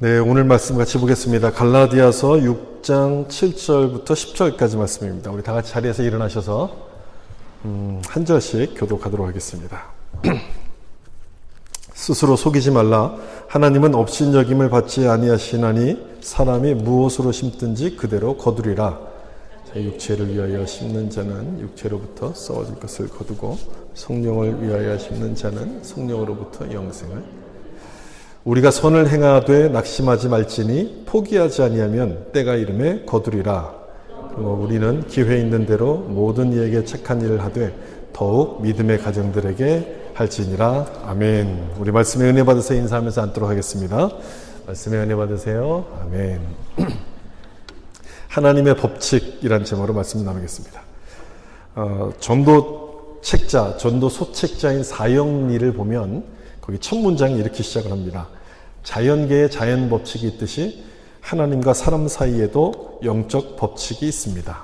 네, 오늘 말씀 같이 보겠습니다. 갈라디아서 6장 7절부터 10절까지 말씀입니다. 우리 다 같이 자리에서 일어나셔서 한 절씩 교독하도록 하겠습니다. 스스로 속이지 말라. 하나님은 업신여김을 받지 아니하시나니 사람이 무엇으로 심든지 그대로 거두리라. 육체를 위하여 심는 자는 육체로부터 썩어질 것을 거두고 성령을 위하여 심는 자는 성령으로부터 영생을. 우리가 선을 행하되 낙심하지 말지니 포기하지 아니하면 때가 이름에 거두리라. 우리는 기회 있는 대로 모든 이에게 착한 일을 하되 더욱 믿음의 가정들에게 할지니라. 아멘. 우리 말씀에 은혜 받으세요. 인사하면서 앉도록 하겠습니다. 말씀에 은혜 받으세요. 아멘. 하나님의 법칙이란 제목으로 말씀 나누겠습니다. 전도 책자, 전도 소책자인 사형리를 보면 거기 첫 문장이 이렇게 시작을 합니다. 자연계에 자연 법칙이 있듯이 하나님과 사람 사이에도 영적 법칙이 있습니다.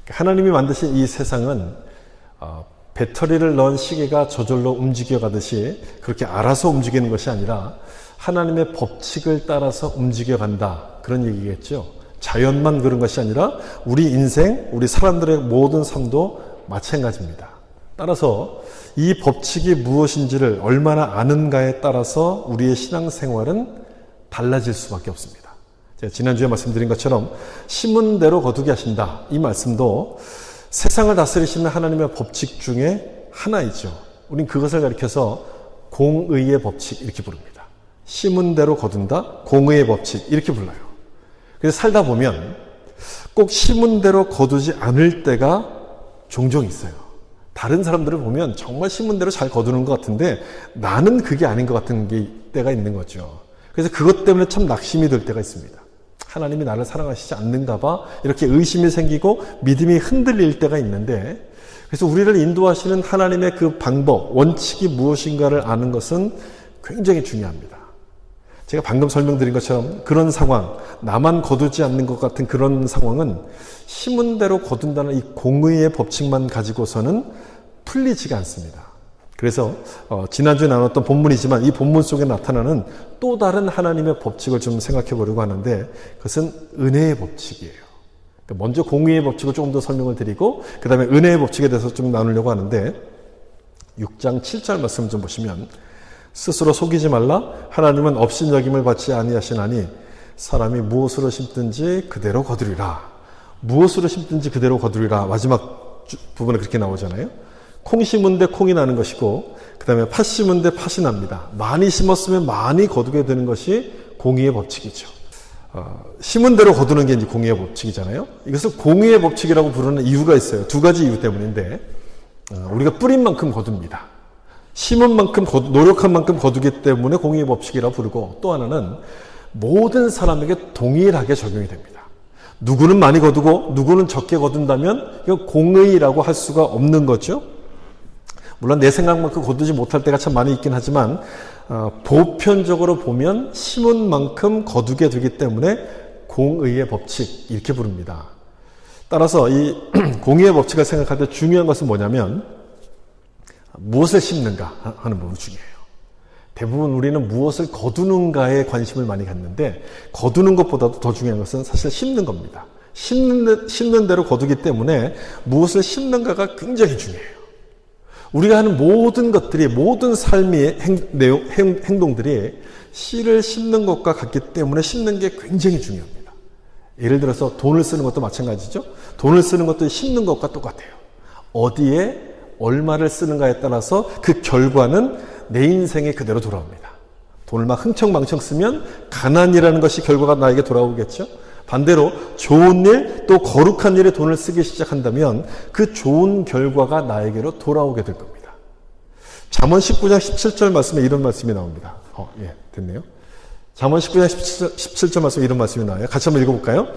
하나님이 만드신 이 세상은 배터리를 넣은 시계가 저절로 움직여가듯이 그렇게 알아서 움직이는 것이 아니라 하나님의 법칙을 따라서 움직여간다. 그런 얘기겠죠. 자연만 그런 것이 아니라 우리 인생, 우리 사람들의 모든 삶도 마찬가지입니다. 따라서 이 법칙이 무엇인지를 얼마나 아는가에 따라서 우리의 신앙생활은 달라질 수밖에 없습니다. 제가 지난주에 말씀드린 것처럼 심은 대로 거두게 하신다. 이 말씀도 세상을 다스리시는 하나님의 법칙 중에 하나이죠. 우린 그것을 가리켜서 공의의 법칙 이렇게 부릅니다. 심은 대로 거둔다, 공의의 법칙 이렇게 불러요. 그래서 살다 보면 꼭 심은 대로 거두지 않을 때가 종종 있어요. 다른 사람들을 보면 정말 심은 대로 잘 거두는 것 같은데 나는 그게 아닌 것 같은 때가 있는 거죠. 그래서 그것 때문에 참 낙심이 될 때가 있습니다. 하나님이 나를 사랑하시지 않는가 봐 이렇게 의심이 생기고 믿음이 흔들릴 때가 있는데, 그래서 우리를 인도하시는 하나님의 그 방법, 원칙이 무엇인가를 아는 것은 굉장히 중요합니다. 제가 방금 설명드린 것처럼 그런 상황, 나만 거두지 않는 것 같은 그런 상황은 심은 대로 거둔다는 이 공의의 법칙만 가지고서는 풀리지가 않습니다. 그래서 지난주에 나눴던 본문이지만 이 본문 속에 나타나는 또 다른 하나님의 법칙을 좀 생각해 보려고 하는데 그것은 은혜의 법칙이에요. 먼저 공의의 법칙을 조금 더 설명을 드리고 그 다음에 은혜의 법칙에 대해서 좀 나누려고 하는데 6장 7절 말씀 좀 보시면 스스로 속이지 말라. 하나님은 업신여김을 받지 아니하시나니 사람이 무엇으로 심든지 그대로 거두리라. 무엇으로 심든지 그대로 거두리라. 마지막 부분에 그렇게 나오잖아요. 콩 심은 데 콩이 나는 것이고 그 다음에 팥 심은 데 팥이 납니다. 많이 심었으면 많이 거두게 되는 것이 공의의 법칙이죠. 심은 대로 거두는 게 이제 공의의 법칙이잖아요. 이것을 공의의 법칙이라고 부르는 이유가 있어요. 두 가지 이유 때문인데 우리가 뿌린 만큼 거둡니다. 심은 만큼 노력한 만큼 거두기 때문에 공의의 법칙이라고 부르고, 또 하나는 모든 사람에게 동일하게 적용이 됩니다. 누구는 많이 거두고 누구는 적게 거둔다면 이건 공의라고 할 수가 없는 거죠. 물론 내 생각만큼 거두지 못할 때가 참 많이 있긴 하지만 보편적으로 보면 심은 만큼 거두게 되기 때문에 공의의 법칙 이렇게 부릅니다. 따라서 이 공의의 법칙을 생각할 때 중요한 것은 뭐냐면 무엇을 심는가 하는 부분이 중요해요. 대부분 우리는 무엇을 거두는가에 관심을 많이 갖는데 거두는 것보다도 더 중요한 것은 사실 심는 겁니다. 심는 대로 거두기 때문에 무엇을 심는가가 굉장히 중요해요. 우리가 하는 모든 것들이, 모든 삶의 행동들이 씨를 심는 것과 같기 때문에 심는 게 굉장히 중요합니다. 예를 들어서 돈을 쓰는 것도 마찬가지죠. 돈을 쓰는 것도 심는 것과 똑같아요. 어디에 얼마를 쓰는가에 따라서 그 결과는 내 인생에 그대로 돌아옵니다. 돈을 막 흥청망청 쓰면 가난이라는 것이 결과가 나에게 돌아오겠죠. 반대로 좋은 일, 또 거룩한 일에 돈을 쓰기 시작한다면 그 좋은 결과가 나에게로 돌아오게 될 겁니다. 잠언 19장 17절 말씀에 이런 말씀이 나옵니다. 됐네요. 잠언 19장 17절 말씀에 이런 말씀이 나와요. 같이 한번 읽어볼까요?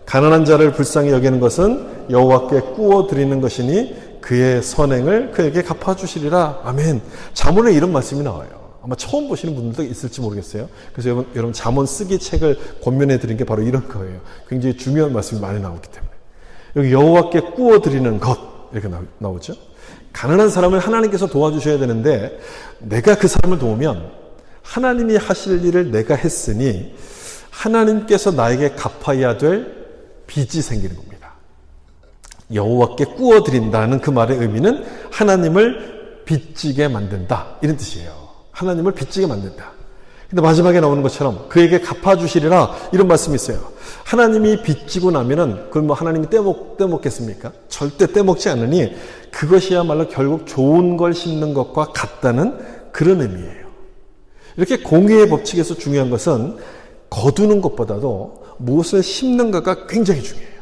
가난한 자를 불쌍히 여기는 것은 여호와께 꾸어 드리는 것이니 그의 선행을 그에게 갚아주시리라. 아멘. 잠언에 이런 말씀이 나와요. 아마 처음 보시는 분들도 있을지 모르겠어요. 그래서 여러분 잠언 쓰기 책을 권면해 드린 게 바로 이런 거예요. 굉장히 중요한 말씀이 많이 나오기 때문에. 여기 여호와께 꾸어 드리는 것 이렇게 나오죠. 가난한 사람을 하나님께서 도와주셔야 되는데 내가 그 사람을 도우면 하나님이 하실 일을 내가 했으니 하나님께서 나에게 갚아야 될 빚이 생기는 겁니다. 여호와께 꾸어드린다는 그 말의 의미는 하나님을 빚지게 만든다, 이런 뜻이에요. 하나님을 빚지게 만든다. 근데 마지막에 나오는 것처럼 그에게 갚아주시리라, 이런 말씀이 있어요. 하나님이 빚지고 나면은 그걸 뭐 하나님이 떼먹겠습니까? 절대 떼먹지 않으니 그것이야말로 결국 좋은 걸 심는 것과 같다는 그런 의미예요. 이렇게 공의의 법칙에서 중요한 것은 거두는 것보다도 무엇을 심는가가 굉장히 중요해요.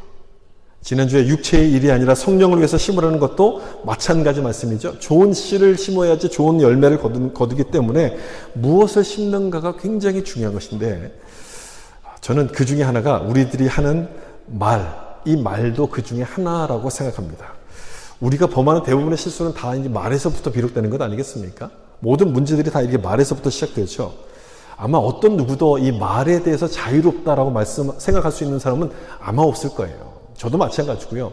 지난주에 육체의 일이 아니라 성령을 위해서 심으라는 것도 마찬가지 말씀이죠. 좋은 씨를 심어야지 좋은 열매를 거두기 때문에 무엇을 심는가가 굉장히 중요한 것인데, 저는 그 중에 하나가 우리들이 하는 말, 이 말도 그 중에 하나라고 생각합니다. 우리가 범하는 대부분의 실수는 다 이제 말에서부터 비롯되는 것 아니겠습니까? 모든 문제들이 다 이렇게 말에서부터 시작되죠. 아마 어떤 누구도 이 말에 대해서 자유롭다라고 생각할 수 있는 사람은 아마 없을 거예요. 저도 마찬가지고요.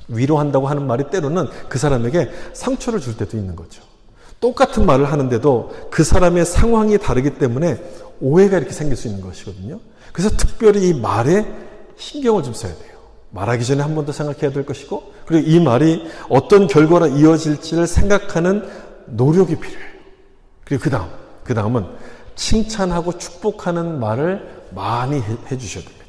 위로한다고 하는 말이 때로는 그 사람에게 상처를 줄 때도 있는 거죠. 똑같은 말을 하는데도 그 사람의 상황이 다르기 때문에 오해가 이렇게 생길 수 있는 것이거든요. 그래서 특별히 이 말에 신경을 좀 써야 돼요. 말하기 전에 한 번 더 생각해야 될 것이고, 그리고 이 말이 어떤 결과로 이어질지를 생각하는 노력이 필요해요. 그리고 그 다음은 칭찬하고 축복하는 말을 많이 해주셔야 됩니다.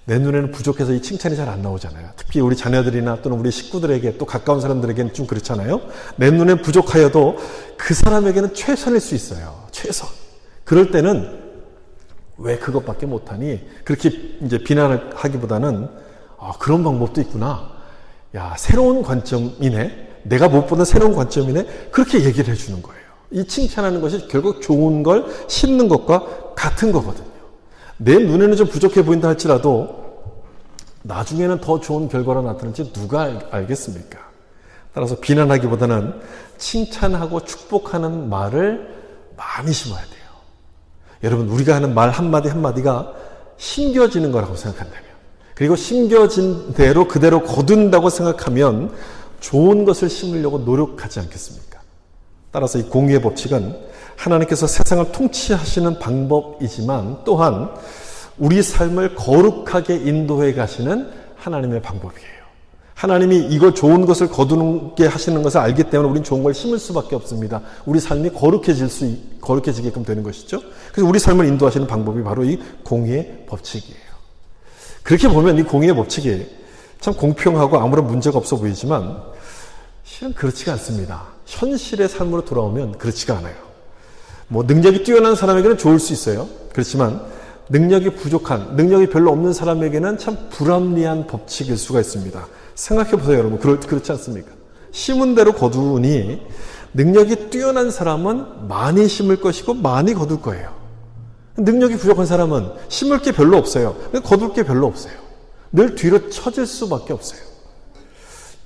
내 눈에는 부족해서 이 칭찬이 잘 안 나오잖아요. 특히 우리 자녀들이나 또는 우리 식구들에게, 또 가까운 사람들에게는 좀 그렇잖아요. 내 눈엔 부족하여도 그 사람에게는 최선일 수 있어요. 최선. 그럴 때는 왜 그것밖에 못하니? 그렇게 이제 비난을 하기보다는 그런 방법도 있구나. 야, 새로운 관점이네. 내가 못 보는 새로운 관점이네. 그렇게 얘기를 해주는 거예요. 이 칭찬하는 것이 결국 좋은 걸 심는 것과 같은 거거든요. 내 눈에는 좀 부족해 보인다 할지라도 나중에는 더 좋은 결과로 나타날지 누가 알겠습니까? 따라서 비난하기보다는 칭찬하고 축복하는 말을 많이 심어야 돼요. 여러분, 우리가 하는 말 한마디 한마디가 심겨지는 거라고 생각한다면, 그리고 심겨진 대로 그대로 거둔다고 생각하면 좋은 것을 심으려고 노력하지 않겠습니까? 따라서 이 공의의 법칙은 하나님께서 세상을 통치하시는 방법이지만 또한 우리 삶을 거룩하게 인도해 가시는 하나님의 방법이에요. 하나님이 이거 좋은 것을 거두게 하시는 것을 알기 때문에 우리는 좋은 걸 심을 수밖에 없습니다. 우리 삶이 거룩해지게끔 되는 것이죠. 그래서 우리 삶을 인도하시는 방법이 바로 이 공의의 법칙이에요. 그렇게 보면 이 공의의 법칙이 참 공평하고 아무런 문제가 없어 보이지만 실은 그렇지가 않습니다. 현실의 삶으로 돌아오면 그렇지가 않아요. 능력이 뛰어난 사람에게는 좋을 수 있어요. 그렇지만 능력이 부족한, 능력이 별로 없는 사람에게는 참 불합리한 법칙일 수가 있습니다. 생각해 보세요, 여러분. 그렇지 않습니까? 심은 대로 거두니 능력이 뛰어난 사람은 많이 심을 것이고 많이 거둘 거예요. 능력이 부족한 사람은 심을 게 별로 없어요. 거둘 게 별로 없어요. 늘 뒤로 처질 수밖에 없어요.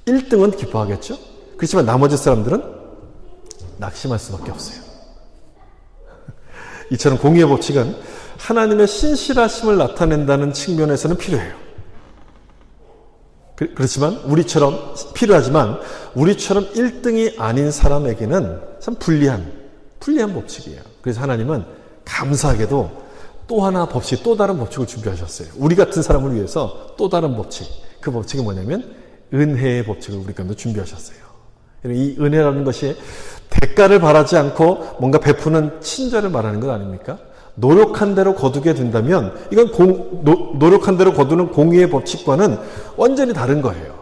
1등은 기뻐하겠죠? 그렇지만 나머지 사람들은 낙심할 수밖에 없어요. 이처럼 공의의 법칙은 하나님의 신실하심을 나타낸다는 측면에서는 필요해요. 그렇지만 필요하지만 우리처럼 1등이 아닌 사람에게는 참 불리한 법칙이에요. 그래서 하나님은 감사하게도 또 하나 법칙, 또 다른 법칙을 준비하셨어요. 우리 같은 사람을 위해서 또 다른 법칙. 그 법칙이 뭐냐면 은혜의 법칙을 우리 가운데 준비하셨어요. 이 은혜라는 것이 대가를 바라지 않고 뭔가 베푸는 친절을 말하는 것 아닙니까? 노력한 대로 거두게 된다면 이건 노력한 대로 거두는 공의의 법칙과는 완전히 다른 거예요.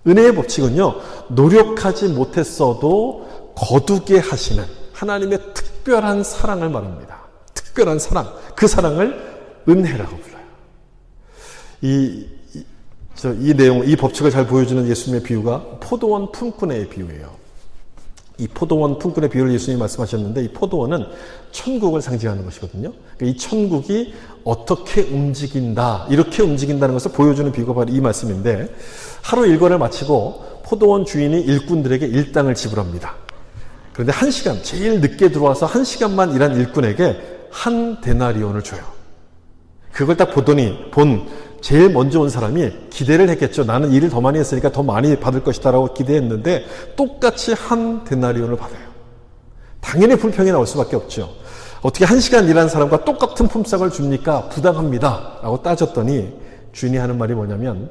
은혜의 법칙은요, 노력하지 못했어도 거두게 하시는 하나님의 특별한 사랑을 말합니다. 특별한 사랑, 그 사랑을 은혜라고 불러요. 이 내용, 이 법칙을 잘 보여주는 예수님의 비유가 포도원 품꾼의 비유예요. 이 포도원 품꾼의 비유를 예수님이 말씀하셨는데, 이 포도원은 천국을 상징하는 것이거든요. 이 천국이 어떻게 움직인다, 이렇게 움직인다는 것을 보여주는 비유가 바로 이 말씀인데, 하루 일과를 마치고 포도원 주인이 일꾼들에게 일당을 지불합니다. 그런데 1시간, 제일 늦게 들어와서 1시간만 일한 일꾼에게 1 데나리온을 줘요. 그걸 딱 보더니 제일 먼저 온 사람이 기대를 했겠죠. 나는 일을 더 많이 했으니까 더 많이 받을 것이다 라고 기대했는데 똑같이 1 데나리온을 받아요. 당연히 불평이 나올 수밖에 없죠. 어떻게 1시간 일한 사람과 똑같은 품삯을 줍니까? 부당합니다. 라고 따졌더니 주인이 하는 말이 뭐냐면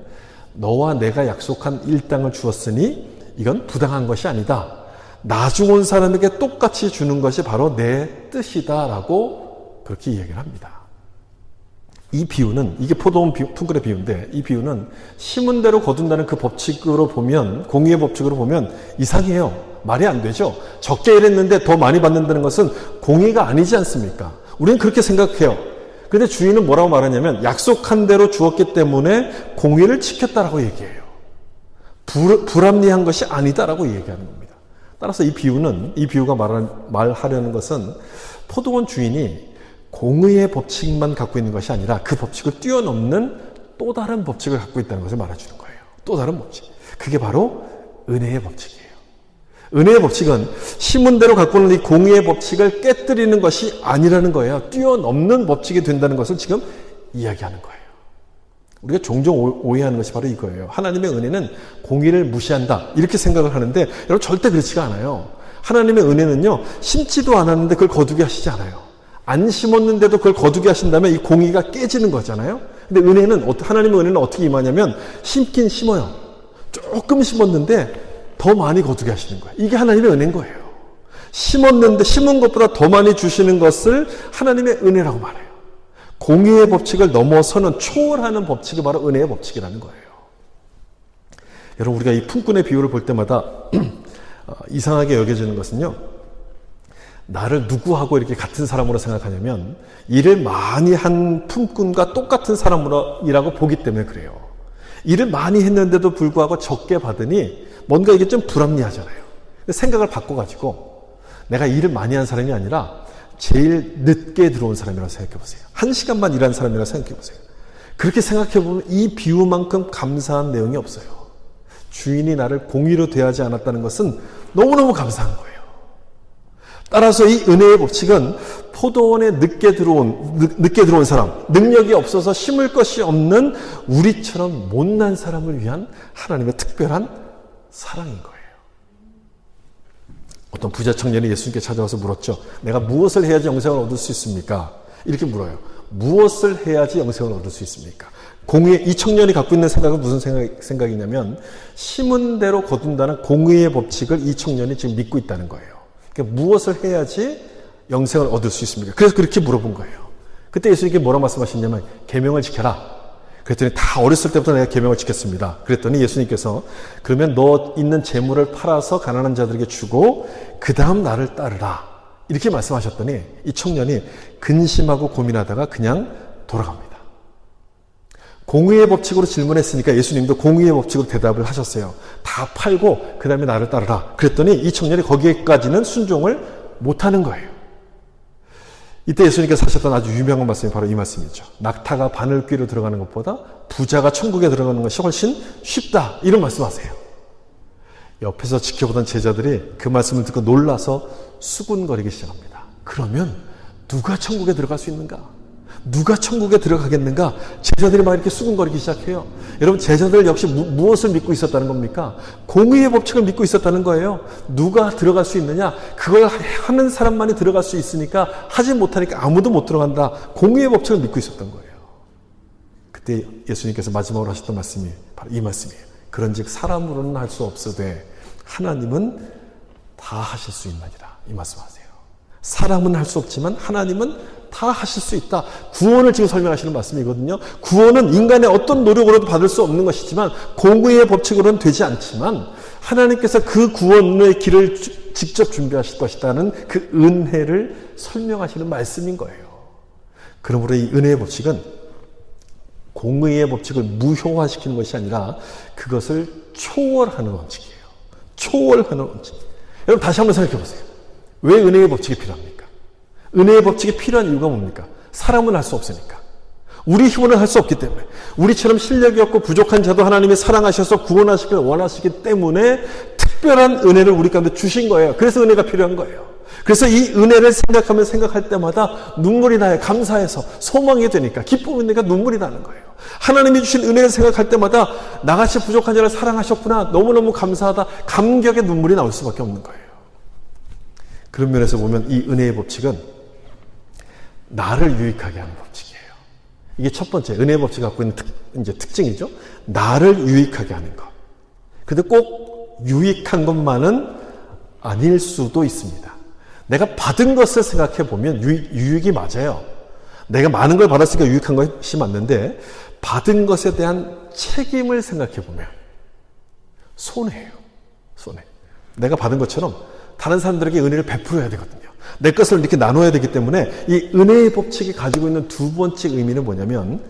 너와 내가 약속한 일당을 주었으니 이건 부당한 것이 아니다. 나중 온 사람에게 똑같이 주는 것이 바로 내 뜻이다 라고 그렇게 이야기를 합니다. 이 비유는, 이게 포도원 품꾼의 비유인데 이 비유는 심은 대로 거둔다는 그 법칙으로 보면, 공의의 법칙으로 보면 이상해요. 말이 안 되죠. 적게 일했는데 더 많이 받는다는 것은 공의가 아니지 않습니까? 우리는 그렇게 생각해요. 그런데 주인은 뭐라고 말하냐면 약속한 대로 주었기 때문에 공의를 지켰다라고 얘기해요. 불합리한 것이 아니다라고 얘기하는 겁니다. 따라서 이 비유가 말하려는 것은 포도원 주인이 공의의 법칙만 갖고 있는 것이 아니라 그 법칙을 뛰어넘는 또 다른 법칙을 갖고 있다는 것을 말해주는 거예요. 또 다른 법칙. 그게 바로 은혜의 법칙이에요. 은혜의 법칙은 심은 대로 갖고 있는 이 공의의 법칙을 깨뜨리는 것이 아니라는 거예요. 뛰어넘는 법칙이 된다는 것을 지금 이야기하는 거예요. 우리가 종종 오해하는 것이 바로 이거예요. 하나님의 은혜는 공의를 무시한다. 이렇게 생각을 하는데 여러분 절대 그렇지가 않아요. 하나님의 은혜는요. 심지도 않았는데 그걸 거두게 하시지 않아요. 안 심었는데도 그걸 거두게 하신다면 이 공의가 깨지는 거잖아요. 근데 하나님의 은혜는 어떻게 임하냐면 심긴 심어요. 조금 심었는데 더 많이 거두게 하시는 거예요. 이게 하나님의 은혜인 거예요. 심었는데 심은 것보다 더 많이 주시는 것을 하나님의 은혜라고 말해요. 공의의 법칙을 넘어서는 초월하는 법칙이 바로 은혜의 법칙이라는 거예요. 여러분 우리가 이 품꾼의 비유를 볼 때마다 이상하게 여겨지는 것은요. 나를 누구하고 이렇게 같은 사람으로 생각하냐면 일을 많이 한 품꾼과 똑같은 사람이라고 보기 때문에 그래요. 일을 많이 했는데도 불구하고 적게 받으니 뭔가 이게 좀 불합리하잖아요. 생각을 바꿔가지고 내가 일을 많이 한 사람이 아니라 제일 늦게 들어온 사람이라고 생각해 보세요. 1시간만 일한 사람이라고 생각해 보세요. 그렇게 생각해 보면 이 비유만큼 감사한 내용이 없어요. 주인이 나를 공의로 대하지 않았다는 것은 너무너무 감사한 거예요. 따라서 이 은혜의 법칙은 포도원에 늦게 들어온 사람, 능력이 없어서 심을 것이 없는 우리처럼 못난 사람을 위한 하나님의 특별한 사랑인 거예요. 어떤 부자 청년이 예수님께 찾아와서 물었죠. 내가 무엇을 해야지 영생을 얻을 수 있습니까? 이렇게 물어요. 무엇을 해야지 영생을 얻을 수 있습니까? 이 청년이 갖고 있는 생각은 무슨 생각이냐면 심은 대로 거둔다는 공의의 법칙을 이 청년이 지금 믿고 있다는 거예요. 그러니까 무엇을 해야지 영생을 얻을 수 있습니까? 그래서 그렇게 물어본 거예요. 그때 예수님께 뭐라 말씀하셨냐면 계명을 지켜라. 그랬더니 다 어렸을 때부터 내가 계명을 지켰습니다. 그랬더니 예수님께서 그러면 너 있는 재물을 팔아서 가난한 자들에게 주고 그 다음 나를 따르라. 이렇게 말씀하셨더니 이 청년이 근심하고 고민하다가 그냥 돌아갑니다. 공의의 법칙으로 질문했으니까 예수님도 공의의 법칙으로 대답을 하셨어요. 다 팔고 그 다음에 나를 따르라. 그랬더니 이 청년이 거기에까지는 순종을 못하는 거예요. 이때 예수님께서 하셨던 아주 유명한 말씀이 바로 이 말씀이죠. 낙타가 바늘귀로 들어가는 것보다 부자가 천국에 들어가는 것이 훨씬 쉽다. 이런 말씀하세요. 옆에서 지켜보던 제자들이 그 말씀을 듣고 놀라서 수군거리기 시작합니다. 그러면 누가 천국에 들어갈 수 있는가? 누가 천국에 들어가겠는가? 제자들이 막 이렇게 수군거리기 시작해요. 여러분 제자들 역시 무엇을 믿고 있었다는 겁니까? 공의의 법칙을 믿고 있었다는 거예요. 누가 들어갈 수 있느냐? 그걸 하는 사람만이 들어갈 수 있으니까 하지 못하니까 아무도 못 들어간다. 공의의 법칙을 믿고 있었던 거예요. 그때 예수님께서 마지막으로 하셨던 말씀이 바로 이 말씀이에요. 그런즉 사람으로는 할 수 없으되 하나님은 다 하실 수 있느니라. 이 말씀하세요. 사람은 할 수 없지만 하나님은 다 하실 수 있다. 구원을 지금 설명하시는 말씀이거든요. 구원은 인간의 어떤 노력으로도 받을 수 없는 것이지만 공의의 법칙으로는 되지 않지만 하나님께서 그 구원의 길을 직접 준비하실 것이라는 그 은혜를 설명하시는 말씀인 거예요. 그러므로 이 은혜의 법칙은 공의의 법칙을 무효화시키는 것이 아니라 그것을 초월하는 원칙이에요. 초월하는 원칙. 여러분 다시 한번 생각해 보세요. 왜 은혜의 법칙이 필요합니까? 은혜의 법칙이 필요한 이유가 뭡니까? 사람은 할 수 없으니까. 우리 힘으로는 할 수 없기 때문에. 우리처럼 실력이 없고 부족한 자도 하나님이 사랑하셔서 구원하시길 원하시기 때문에 특별한 은혜를 우리 가운데 주신 거예요. 그래서 은혜가 필요한 거예요. 그래서 이 은혜를 생각할 때마다 눈물이 나요. 감사해서 소망이 되니까 기쁨이 되니까 눈물이 나는 거예요. 하나님이 주신 은혜를 생각할 때마다 나같이 부족한 자를 사랑하셨구나. 너무너무 감사하다. 감격의 눈물이 나올 수밖에 없는 거예요. 그런 면에서 보면 이 은혜의 법칙은 나를 유익하게 하는 법칙이에요. 이게 첫 번째 은혜의 법칙이 갖고 있는 특징이죠. 나를 유익하게 하는 것. 근데 꼭 유익한 것만은 아닐 수도 있습니다. 내가 받은 것을 생각해 보면 유익이 맞아요. 내가 많은 걸 받았으니까 유익한 것이 맞는데 받은 것에 대한 책임을 생각해 보면 손해예요. 손해. 내가 받은 것처럼 다른 사람들에게 은혜를 베풀어야 되거든요. 내 것을 이렇게 나눠야 되기 때문에 이 은혜의 법칙이 가지고 있는 두 번째 의미는 뭐냐면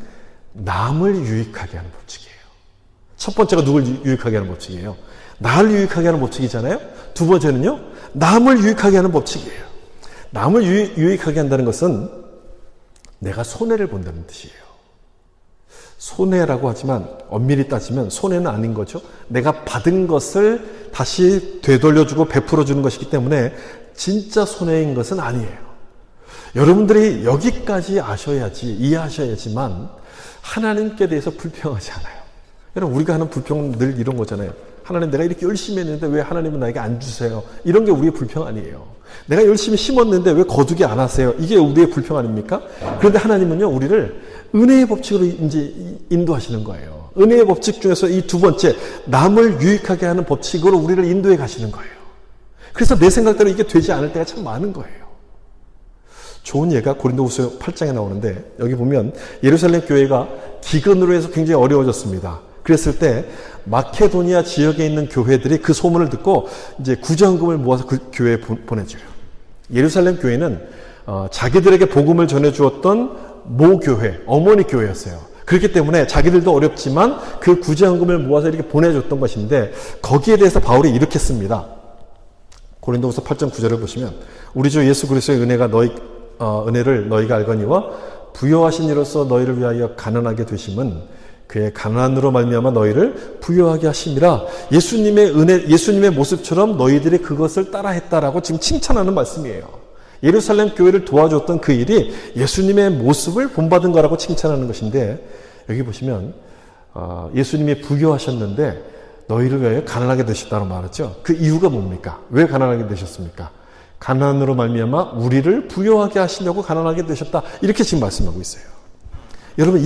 남을 유익하게 하는 법칙이에요. 첫 번째가 누굴 유익하게 하는 법칙이에요. 나를 유익하게 하는 법칙이잖아요. 두 번째는요. 남을 유익하게 하는 법칙이에요. 남을 유익하게 한다는 것은 내가 손해를 본다는 뜻이에요. 손해라고 하지만 엄밀히 따지면 손해는 아닌 거죠. 내가 받은 것을 다시 되돌려주고 베풀어주는 것이기 때문에 진짜 손해인 것은 아니에요. 여러분들이 여기까지 아셔야지, 이해하셔야지만 하나님께 대해서 불평하지 않아요. 여러분, 우리가 하는 불평은 늘 이런 거잖아요. 하나님, 내가 이렇게 열심히 했는데 왜 하나님은 나에게 안 주세요? 이런 게 우리의 불평 아니에요. 내가 열심히 심었는데 왜 거두게 안 하세요? 이게 우리의 불평 아닙니까? 그런데 하나님은요, 우리를 은혜의 법칙으로 이제 인도하시는 거예요. 은혜의 법칙 중에서 이 두 번째, 남을 유익하게 하는 법칙으로 우리를 인도해 가시는 거예요. 그래서 내 생각대로 이게 되지 않을 때가 참 많은 거예요. 좋은 예가 고린도후서 8장에 나오는데 여기 보면 예루살렘 교회가 기근으로 해서 굉장히 어려워졌습니다. 그랬을 때 마케도니아 지역에 있는 교회들이 그 소문을 듣고 이제 구제헌금을 모아서 그 교회에 보내줘요. 예루살렘 교회는 자기들에게 복음을 전해주었던 모교회, 어머니 교회였어요. 그렇기 때문에 자기들도 어렵지만 그 구제헌금을 모아서 이렇게 보내줬던 것인데 거기에 대해서 바울이 이렇게 씁니다. 고린도후서 8장 9절을 보시면 우리 주 예수 그리스도의 은혜를 너희가 알거니와 부요하신 이로써 너희를 위하여 가난하게 되심은 그의 가난으로 말미암아 너희를 부요하게 하심이라. 예수님의 은혜, 예수님의 모습처럼 너희들이 그것을 따라했다라고 지금 칭찬하는 말씀이에요. 예루살렘 교회를 도와줬던 그 일이 예수님의 모습을 본받은 거라고 칭찬하는 것인데 여기 보시면 예수님이 부요하셨는데 너희를 위하여 가난하게 되셨다고 말했죠. 그 이유가 뭡니까? 왜 가난하게 되셨습니까? 가난으로 말미암아 우리를 부요하게 하시려고 가난하게 되셨다. 이렇게 지금 말씀하고 있어요. 여러분,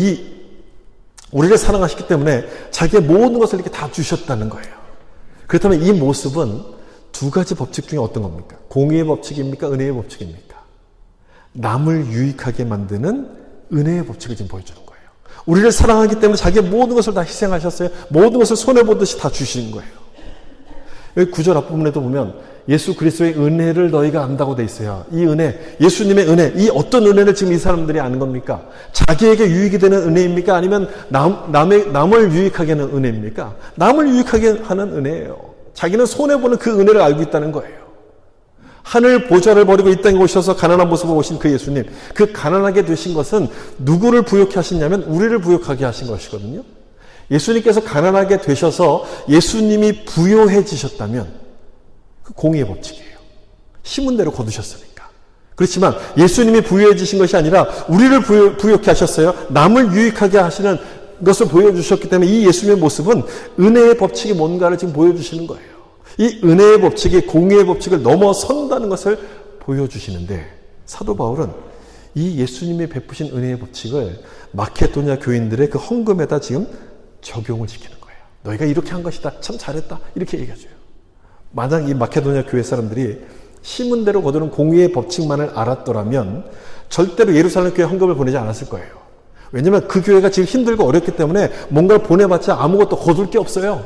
우리를 사랑하셨기 때문에 자기의 모든 것을 이렇게 다 주셨다는 거예요. 그렇다면 이 모습은 두 가지 법칙 중에 어떤 겁니까? 공의의 법칙입니까? 은혜의 법칙입니까? 남을 유익하게 만드는 은혜의 법칙을 지금 보여주는 거예요. 우리를 사랑하기 때문에 자기의 모든 것을 다 희생하셨어요. 모든 것을 손해보듯이 다 주신 거예요. 여기 9절 앞부분에도 보면 예수 그리스도의 은혜를 너희가 안다고 돼 있어요. 이 은혜, 예수님의 은혜, 이 어떤 은혜를 지금 이 사람들이 아는 겁니까? 자기에게 유익이 되는 은혜입니까? 아니면 남을 유익하게 하는 은혜입니까? 남을 유익하게 하는 은혜예요. 자기는 손해보는 그 은혜를 알고 있다는 거예요. 하늘 보좌를 버리고 이 땅에 오셔서 가난한 모습을 오신 그 예수님, 그 가난하게 되신 것은 누구를 부욕해 하시냐면 우리를 부욕하게 하신 것이거든요. 예수님께서 가난하게 되셔서 예수님이 부요해지셨다면 그 공의의 법칙이에요. 심은 대로 거두셨으니까. 그렇지만 예수님이 부요해지신 것이 아니라 우리를 부욕해 하셨어요. 남을 유익하게 하시는 것을 보여주셨기 때문에 이 예수님의 모습은 은혜의 법칙이 뭔가를 지금 보여주시는 거예요. 이 은혜의 법칙이 공의의 법칙을 넘어선다는 것을 보여주시는데 사도 바울은 이 예수님이 베푸신 은혜의 법칙을 마케도니아 교인들의 그 헌금에다 지금 적용을 시키는 거예요. 너희가 이렇게 한 것이다. 참 잘했다. 이렇게 얘기해줘요. 만약 이 마케도니아 교회 사람들이 심은 대로 거두는 공의의 법칙만을 알았더라면 절대로 예루살렘 교회에 헌금을 보내지 않았을 거예요. 왜냐하면 그 교회가 지금 힘들고 어렵기 때문에 뭔가를 보내봤자 아무것도 거둘 게 없어요.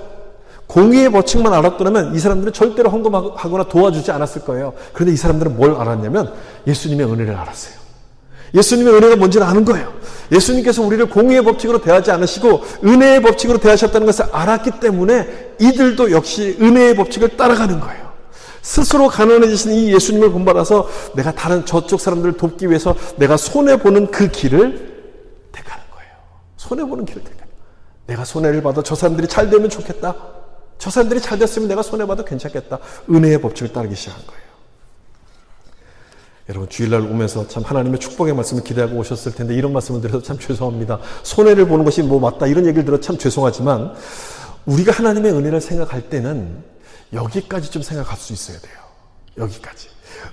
공의의 법칙만 알았더라면 이 사람들은 절대로 헌금하거나 도와주지 않았을 거예요. 그런데 이 사람들은 뭘 알았냐면 예수님의 은혜를 알았어요. 예수님의 은혜가 뭔지를 아는 거예요. 예수님께서 우리를 공의의 법칙으로 대하지 않으시고 은혜의 법칙으로 대하셨다는 것을 알았기 때문에 이들도 역시 은혜의 법칙을 따라가는 거예요. 스스로 가난해지신 이 예수님을 본받아서 내가 다른 저쪽 사람들을 돕기 위해서 내가 손해보는 그 길을 택하는 거예요. 손해보는 길을 택하는 거예요. 내가 손해를 받아 저 사람들이 잘 되면 좋겠다. 저 사람들이 잘 됐으면 내가 손해봐도 괜찮겠다. 은혜의 법칙을 따르기 시작한 거예요. 여러분, 주일날 오면서 참 하나님의 축복의 말씀을 기대하고 오셨을 텐데 이런 말씀을 드려서 참 죄송합니다. 손해를 보는 것이 뭐 맞다 이런 얘기를 들어 참 죄송하지만 우리가 하나님의 은혜를 생각할 때는 여기까지 좀 생각할 수 있어야 돼요. 여기까지.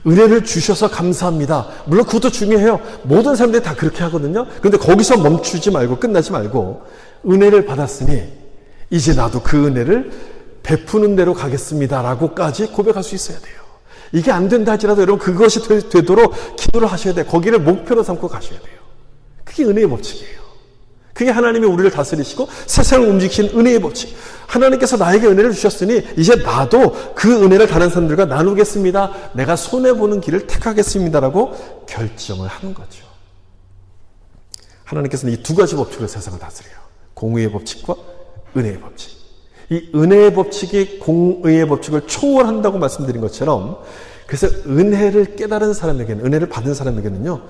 은혜를 주셔서 감사합니다. 물론 그것도 중요해요. 모든 사람들이 다 그렇게 하거든요. 그런데 거기서 멈추지 말고 끝나지 말고 은혜를 받았으니 이제 나도 그 은혜를 베푸는 대로 가겠습니다라고까지 고백할 수 있어야 돼요. 이게 안 된다 할지라도 여러분 그것이 되도록 기도를 하셔야 돼요. 거기를 목표로 삼고 가셔야 돼요. 그게 은혜의 법칙이에요. 그게 하나님이 우리를 다스리시고 세상을 움직이신 은혜의 법칙. 하나님께서 나에게 은혜를 주셨으니 이제 나도 그 은혜를 다른 사람들과 나누겠습니다. 내가 손해보는 길을 택하겠습니다라고 결정을 하는 거죠. 하나님께서는 이 두 가지 법칙으로 세상을 다스려요. 공의의 법칙과 은혜의 법칙. 이 은혜의 법칙이 공의의 법칙을 초월한다고 말씀드린 것처럼 그래서 은혜를 깨달은 사람에게는, 은혜를 받은 사람에게는요,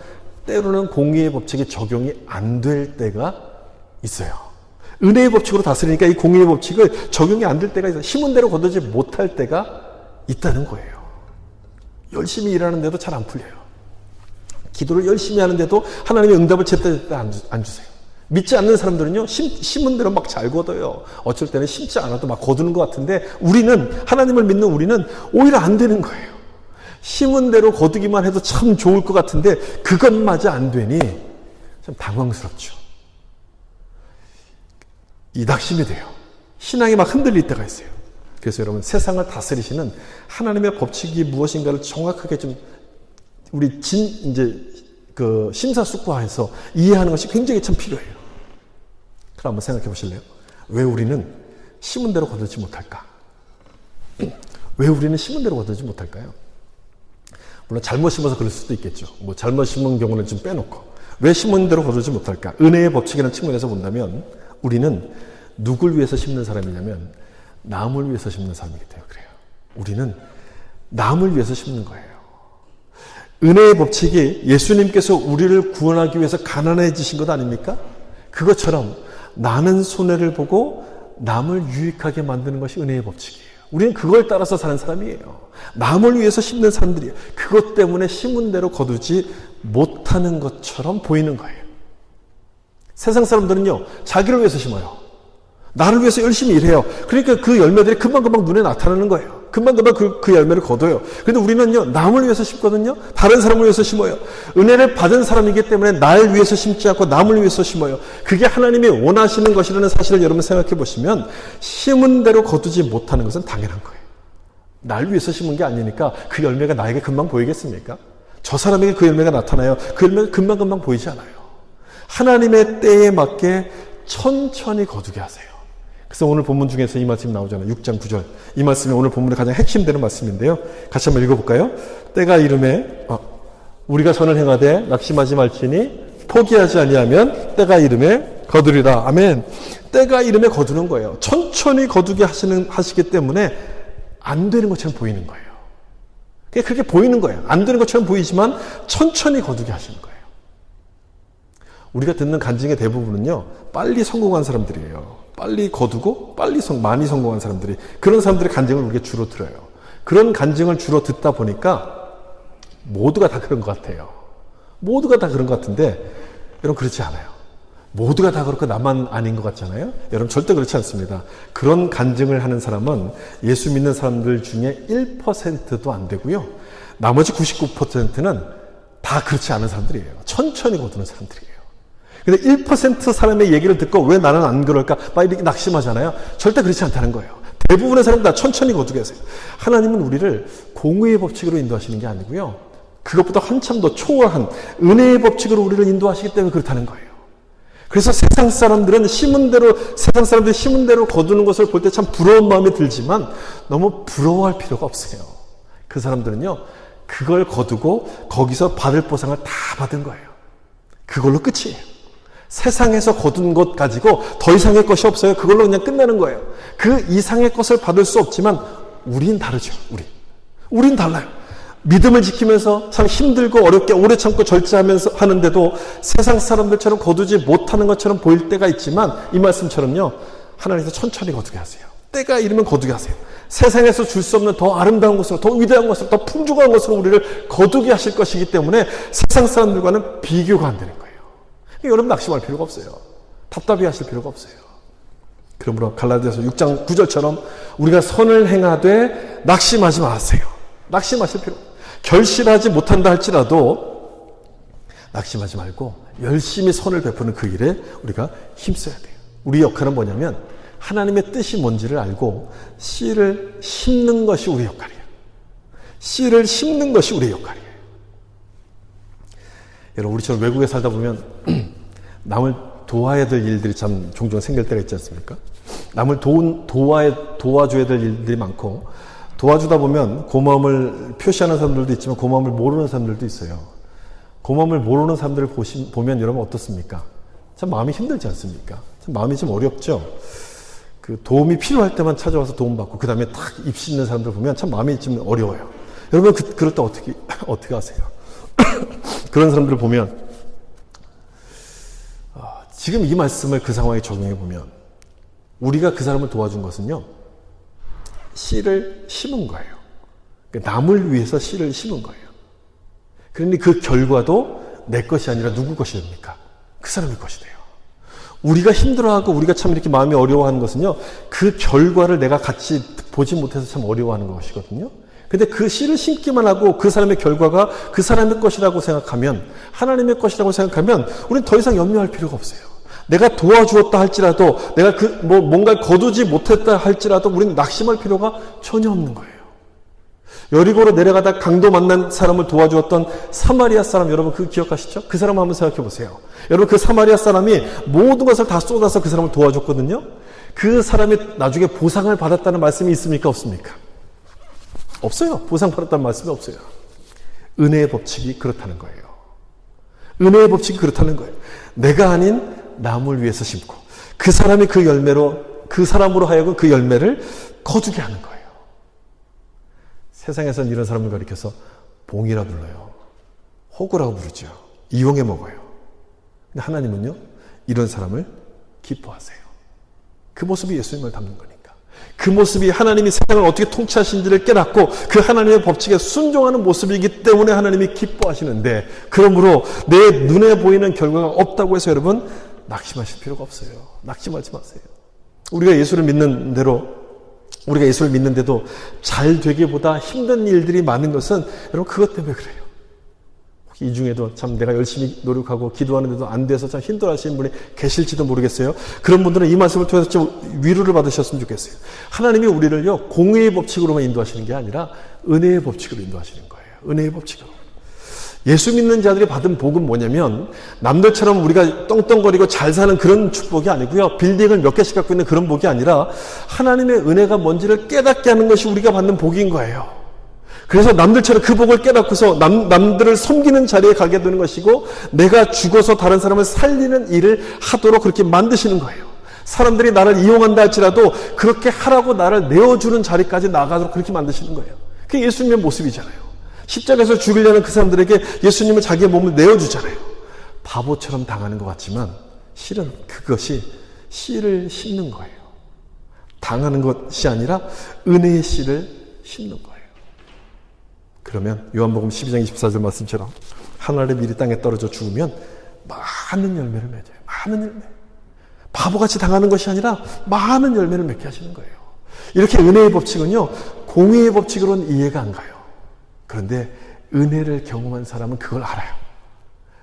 때로는 공의의 법칙이 적용이 안 될 때가 있어요. 은혜의 법칙으로 다스리니까 이 공의의 법칙을 적용이 안 될 때가 있어요. 힘은 대로 거두지 못할 때가 있다는 거예요. 열심히 일하는데도 잘 안 풀려요. 기도를 열심히 하는데도 하나님의 응답을 제때 안 주세요. 믿지 않는 사람들은요, 심은 대로 막 잘 거둬요. 어쩔 때는 심지 않아도 막 거두는 것 같은데 우리는, 하나님을 믿는 우리는 오히려 안 되는 거예요. 심은 대로 거두기만 해도 참 좋을 것 같은데 그것마저 안 되니 참 당황스럽죠. 이 낙심이 돼요. 신앙이 막 흔들릴 때가 있어요. 그래서 여러분, 세상을 다스리시는 하나님의 법칙이 무엇인가를 정확하게 좀 우리 심사숙고해서 이해하는 것이 굉장히 참 필요해요. 그럼 한번 생각해 보실래요? 왜 우리는 심은 대로 거두지 못할까? 왜 우리는 심은 대로 거두지 못할까요? 물론 잘못 심어서 그럴 수도 있겠죠. 뭐 잘못 심은 경우는 좀 빼놓고. 왜 심은 대로 거두지 못할까? 은혜의 법칙이라는 측면에서 본다면 우리는 누굴 위해서 심는 사람이냐면 남을 위해서 심는 사람이기 때문에 그래요. 우리는 남을 위해서 심는 거예요. 은혜의 법칙이 예수님께서 우리를 구원하기 위해서 가난해지신 것 아닙니까? 그것처럼 나는 손해를 보고 남을 유익하게 만드는 것이 은혜의 법칙이에요. 우리는 그걸 따라서 사는 사람이에요. 남을 위해서 심는 사람들이에요. 그것 때문에 심은 대로 거두지 못하는 것처럼 보이는 거예요. 세상 사람들은요, 자기를 위해서 심어요. 나를 위해서 열심히 일해요. 그러니까 그 열매들이 금방금방 눈에 나타나는 거예요. 금방금방 그 열매를 거둬요. 그런데 우리는요, 남을 위해서 심거든요. 다른 사람을 위해서 심어요. 은혜를 받은 사람이기 때문에 날 위해서 심지 않고 남을 위해서 심어요. 그게 하나님이 원하시는 것이라는 사실을 여러분 생각해 보시면 심은 대로 거두지 못하는 것은 당연한 거예요. 날 위해서 심은 게 아니니까 그 열매가 나에게 금방 보이겠습니까? 저 사람에게 그 열매가 나타나요. 그 열매가 금방금방 보이지 않아요. 하나님의 때에 맞게 천천히 거두게 하세요. 그래서 오늘 본문 중에서 이 말씀이 나오잖아요. 6장 9절. 이 말씀이 오늘 본문의 가장 핵심되는 말씀인데요. 같이 한번 읽어볼까요? 때가 이름에 우리가 선을 행하되 낙심하지 말지니 포기하지 아니하면 때가 이름에 거두리라. 아멘. 때가 이름에 거두는 거예요. 천천히 거두게 하시기 때문에 안 되는 것처럼 보이는 거예요. 그렇게 보이는 거예요. 안 되는 것처럼 보이지만 천천히 거두게 하시는 거예요. 우리가 듣는 간증의 대부분은요, 빨리 성공한 사람들이에요. 빨리 거두고 많이 성공한 사람들이, 그런 사람들의 간증을 우리가 주로 들어요. 그런 간증을 주로 듣다 보니까 모두가 다 그런 것 같아요. 모두가 다 그런 것 같은데 여러분 그렇지 않아요. 모두가 다 그렇고 나만 아닌 것 같잖아요. 여러분 절대 그렇지 않습니다. 그런 간증을 하는 사람은 예수 믿는 사람들 중에 1%도 안 되고요. 나머지 99%는 다 그렇지 않은 사람들이에요. 천천히 거두는 사람들이에요. 근데 1% 사람의 얘기를 듣고 왜 나는 안 그럴까? 막 이렇게 낙심하잖아요. 절대 그렇지 않다는 거예요. 대부분의 사람들 다 천천히 거두게 하세요. 하나님은 우리를 공의의 법칙으로 인도하시는 게 아니고요. 그것보다 한참 더 초월한 은혜의 법칙으로 우리를 인도하시기 때문에 그렇다는 거예요. 그래서 세상 사람들이 심은 대로 거두는 것을 볼 때 참 부러운 마음이 들지만 너무 부러워할 필요가 없어요. 그 사람들은요, 그걸 거두고 거기서 받을 보상을 다 받은 거예요. 그걸로 끝이에요. 세상에서 거둔 것 가지고 더 이상의 것이 없어요. 그걸로 그냥 끝나는 거예요. 그 이상의 것을 받을 수 없지만 우린 다르죠. 우린 달라요. 믿음을 지키면서 참 힘들고 어렵게 오래 참고 절제하면서 하는데도 세상 사람들처럼 거두지 못하는 것처럼 보일 때가 있지만 이 말씀처럼요, 하나님께서 천천히 거두게 하세요. 때가 이르면 거두게 하세요. 세상에서 줄 수 없는 더 아름다운 것으로, 더 위대한 것으로, 더 풍족한 것으로 우리를 거두게 하실 것이기 때문에 세상 사람들과는 비교가 안 되는 거예요. 여러분 낙심할 필요가 없어요. 답답해 하실 필요가 없어요. 그러므로 갈라디아서 6장 9절처럼 우리가 선을 행하되 낙심하지 마세요. 낙심하실 필요 없어요. 결실하지 못한다 할지라도 낙심하지 말고 열심히 선을 베푸는 그 일에 우리가 힘써야 돼요. 우리 역할은 뭐냐면 하나님의 뜻이 뭔지를 알고 씨를 심는 것이 우리 역할이에요. 씨를 심는 것이 우리의 역할이에요. 여러분, 우리처럼 외국에 살다 보면 남을 도와야 될 일들이 참 종종 생길 때가 있지 않습니까? 남을 도와줘야 될 일들이 많고, 도와주다 보면 고마움을 표시하는 사람들도 있지만 고마움을 모르는 사람들도 있어요. 고마움을 모르는 사람들을 보면 여러분 어떻습니까? 참 마음이 힘들지 않습니까? 참 마음이 좀 어렵죠? 그 도움이 필요할 때만 찾아와서 도움받고 그 다음에 딱 입시 있는 사람들 보면 참 마음이 좀 어려워요. 여러분 그럴 때 어떻게 하세요? 그런 사람들을 보면 지금 이 말씀을 그 상황에 적용해 보면 우리가 그 사람을 도와준 것은요, 씨를 심은 거예요. 남을 위해서 씨를 심은 거예요. 그러니 그 결과도 내 것이 아니라 누구 것이 됩니까? 그 사람의 것이 돼요. 우리가 힘들어하고 우리가 참 이렇게 마음이 어려워하는 것은요, 그 결과를 내가 같이 보지 못해서 참 어려워하는 것이거든요. 근데 그 씨를 심기만 하고 그 사람의 결과가 그 사람의 것이라고 생각하면, 하나님의 것이라고 생각하면 우리는 더 이상 염려할 필요가 없어요. 내가 도와주었다 할지라도, 내가 뭔가를 거두지 못했다 할지라도 우리는 낙심할 필요가 전혀 없는 거예요. 여리고로 내려가다 강도 만난 사람을 도와주었던 사마리아 사람, 여러분 그거 기억하시죠? 그 사람 한번 생각해 보세요. 여러분 그 사마리아 사람이 모든 것을 다 쏟아서 그 사람을 도와줬거든요. 그 사람이 나중에 보상을 받았다는 말씀이 있습니까? 없습니까? 없어요. 보상받았다는 말씀이 없어요. 은혜의 법칙이 그렇다는 거예요. 은혜의 법칙이 그렇다는 거예요. 내가 아닌 남을 위해서 심고 그 사람이 그 열매로, 그 사람으로 하여금 그 열매를 거두게 하는 거예요. 세상에서는 이런 사람을 가리켜서 봉이라 불러요. 호구라고 부르죠. 이용해 먹어요. 근데 하나님은요, 이런 사람을 기뻐하세요. 그 모습이 예수님을 닮는 거니까. 그 모습이 하나님이 세상을 어떻게 통치하신지를 깨닫고 그 하나님의 법칙에 순종하는 모습이기 때문에 하나님이 기뻐하시는데, 그러므로 내 눈에 보이는 결과가 없다고 해서 여러분 낙심하실 필요가 없어요. 낙심하지 마세요. 우리가 예수를 믿는 대로, 우리가 예수를 믿는데도 잘 되기보다 힘든 일들이 많은 것은 여러분 그것 때문에 그래요. 이 중에도 참 내가 열심히 노력하고 기도하는데도 안 돼서 참 힘들어하시는 분이 계실지도 모르겠어요. 그런 분들은 이 말씀을 통해서 좀 위로를 받으셨으면 좋겠어요. 하나님이 우리를요, 공의의 법칙으로만 인도하시는 게 아니라 은혜의 법칙으로 인도하시는 거예요. 은혜의 법칙으로. 예수 믿는 자들이 받은 복은 뭐냐면 남들처럼 우리가 떵떵거리고 잘 사는 그런 축복이 아니고요, 빌딩을 몇 개씩 갖고 있는 그런 복이 아니라 하나님의 은혜가 뭔지를 깨닫게 하는 것이 우리가 받는 복인 거예요. 그래서 남들처럼 그 복을 깨닫고서 남들을 섬기는 자리에 가게 되는 것이고, 내가 죽어서 다른 사람을 살리는 일을 하도록 그렇게 만드시는 거예요. 사람들이 나를 이용한다 할지라도 그렇게 하라고 나를 내어주는 자리까지 나가도록 그렇게 만드시는 거예요. 그게 예수님의 모습이잖아요. 십자가에서 죽이려는 그 사람들에게 예수님은 자기의 몸을 내어주잖아요. 바보처럼 당하는 것 같지만 실은 그것이 씨를 심는 거예요. 당하는 것이 아니라 은혜의 씨를 심는 거예요. 그러면 요한복음 12장 24절 말씀처럼 하늘의 밀이 땅에 떨어져 죽으면 많은 열매를 맺어요. 많은 열매. 바보같이 당하는 것이 아니라 많은 열매를 맺게 하시는 거예요. 이렇게 은혜의 법칙은요, 공의의 법칙으로는 이해가 안 가요. 그런데 은혜를 경험한 사람은 그걸 알아요.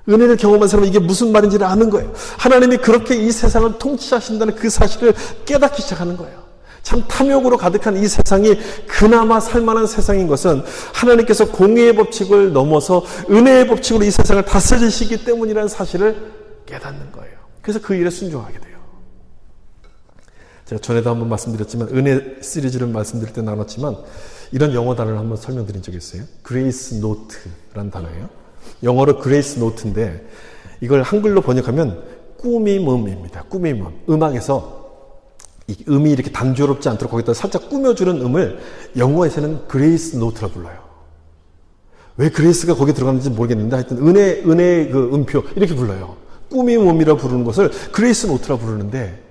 은혜를 경험한 사람은 이게 무슨 말인지를 아는 거예요. 하나님이 그렇게 이 세상을 통치하신다는 그 사실을 깨닫기 시작하는 거예요. 참 탐욕으로 가득한 이 세상이 그나마 살만한 세상인 것은 하나님께서 공의의 법칙을 넘어서 은혜의 법칙으로 이 세상을 다스리시기 때문이라는 사실을 깨닫는 거예요. 그래서 그 일에 순종하게 돼요. 제가 전에도 한번 말씀드렸지만, 은혜 시리즈를 말씀드릴 때 나눴지만 이런 영어 단어를 한번 설명드린 적이 있어요. 그레이스 노트라는 단어예요. 영어로 그레이스 노트인데 이걸 한글로 번역하면 꾸밈음입니다. 꾸밈음. 음악에서 이 음이 이렇게 단조롭지 않도록 거기다 살짝 꾸며주는 음을 영어에서는 그레이스 노트라 불러요. 왜 그레이스가 거기에 들어갔는지 모르겠는데 하여튼 은혜의 그 음표 이렇게 불러요. 꾸밈음이라 부르는 것을 그레이스 노트라 부르는데,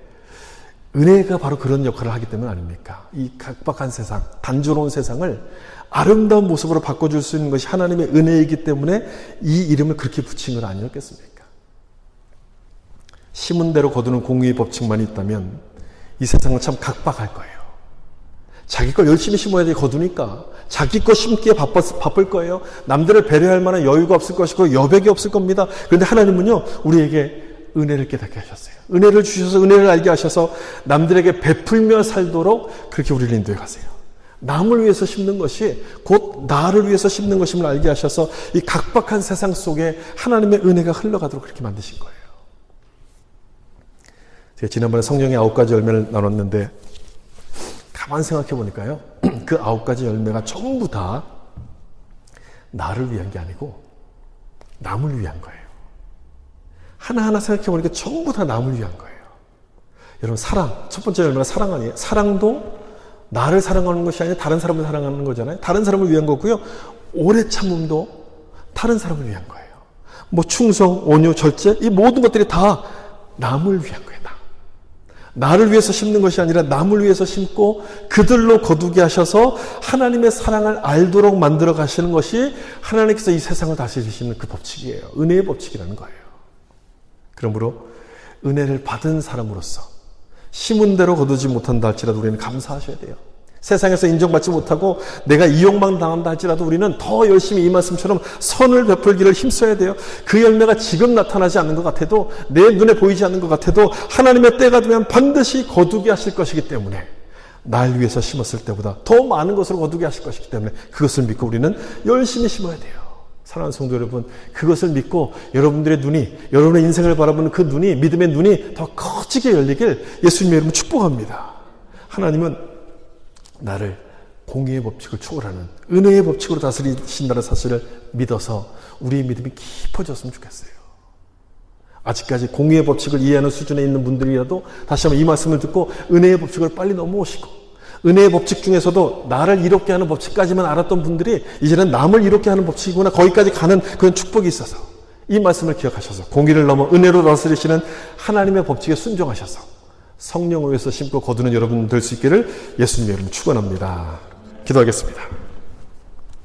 은혜가 바로 그런 역할을 하기 때문 아닙니까? 이 각박한 세상, 단조로운 세상을 아름다운 모습으로 바꿔줄 수 있는 것이 하나님의 은혜이기 때문에 이 이름을 그렇게 붙인 건 아니었겠습니까? 심은 대로 거두는 공의의 법칙만 있다면 이 세상은 참 각박할 거예요. 자기 걸 열심히 심어야 돼 거두니까. 자기 거 심기에 바쁠 거예요. 남들을 배려할 만한 여유가 없을 것이고 여백이 없을 겁니다. 그런데 하나님은요, 우리에게 은혜를 깨닫게 하셨어요. 은혜를 주셔서 은혜를 알게 하셔서 남들에게 베풀며 살도록 그렇게 우리를 인도해 가세요. 남을 위해서 심는 것이 곧 나를 위해서 심는 것임을 알게 하셔서 이 각박한 세상 속에 하나님의 은혜가 흘러가도록 그렇게 만드신 거예요. 제가 지난번에 성령의 9가지 열매를 나눴는데 가만 생각해 보니까요, 그 9가지 열매가 전부 다 나를 위한 게 아니고 남을 위한 거예요. 하나하나 생각해 보니까 전부 다 남을 위한 거예요. 여러분, 사랑, 첫 번째 열매가 사랑 아니에요? 사랑도 나를 사랑하는 것이 아니라 다른 사람을 사랑하는 거잖아요. 다른 사람을 위한 거고요. 오래 참음도 다른 사람을 위한 거예요. 뭐 충성, 온유, 절제, 이 모든 것들이 다 남을 위한 거예요. 나를 위해서 심는 것이 아니라 남을 위해서 심고 그들로 거두게 하셔서 하나님의 사랑을 알도록 만들어 가시는 것이 하나님께서 이 세상을 다스리시는 그 법칙이에요. 은혜의 법칙이라는 거예요. 그러므로 은혜를 받은 사람으로서 심은 대로 거두지 못한다 할지라도 우리는 감사하셔야 돼요. 세상에서 인정받지 못하고 내가 이용만 당한다 할지라도 우리는 더 열심히 이 말씀처럼 선을 베풀기를 힘써야 돼요. 그 열매가 지금 나타나지 않는 것 같아도, 내 눈에 보이지 않는 것 같아도 하나님의 때가 되면 반드시 거두게 하실 것이기 때문에, 날 위해서 심었을 때보다 더 많은 것으로 거두게 하실 것이기 때문에 그것을 믿고 우리는 열심히 심어야 돼요. 사랑하는 성도 여러분, 그것을 믿고 여러분들의 눈이, 여러분의 인생을 바라보는 그 눈이, 믿음의 눈이 더 커지게 열리길 예수님의 이름으로 축복합니다. 하나님은 나를 공의의 법칙을 초월하는 은혜의 법칙으로 다스리신다는 사실을 믿어서 우리의 믿음이 깊어졌으면 좋겠어요. 아직까지 공의의 법칙을 이해하는 수준에 있는 분들이라도 다시 한번 이 말씀을 듣고 은혜의 법칙을 빨리 넘어오시고, 은혜의 법칙 중에서도 나를 이롭게 하는 법칙까지만 알았던 분들이 이제는 남을 이롭게 하는 법칙이구나, 거기까지 가는 그런 축복이 있어서 이 말씀을 기억하셔서 공의를 넘어 은혜로 다스리시는 하나님의 법칙에 순종하셔서 성령을 위해서 심고 거두는 여러분 될 수 있기를 예수님의 이름으로 축원합니다. 기도하겠습니다.